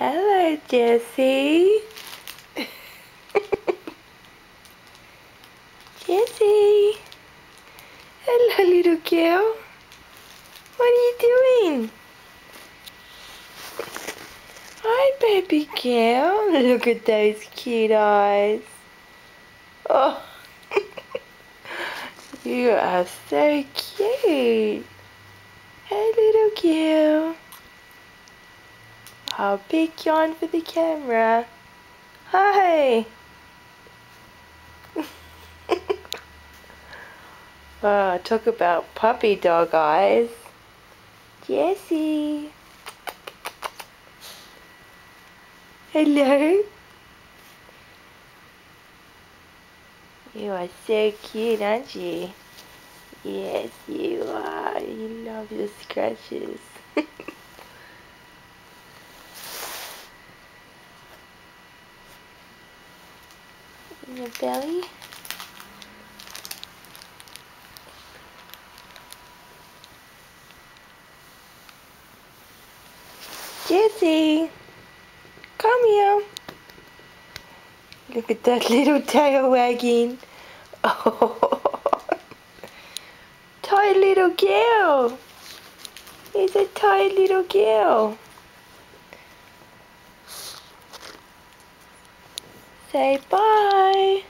Hello, Jessie. Jessie. Hello, little girl. What are you doing? Hi, baby girl. Look at those cute eyes. Oh, you are so cute. Hey, little girl. I'll pick you on for the camera. Hi. Oh, talk about puppy dog eyes. Jessie. Hello. You are so cute, aren't you? Yes, you are. You love your scratches. In your belly. Jessie, come here. Look at that little tail wagging. Oh, tired little girl. He's a tired little girl. Say bye.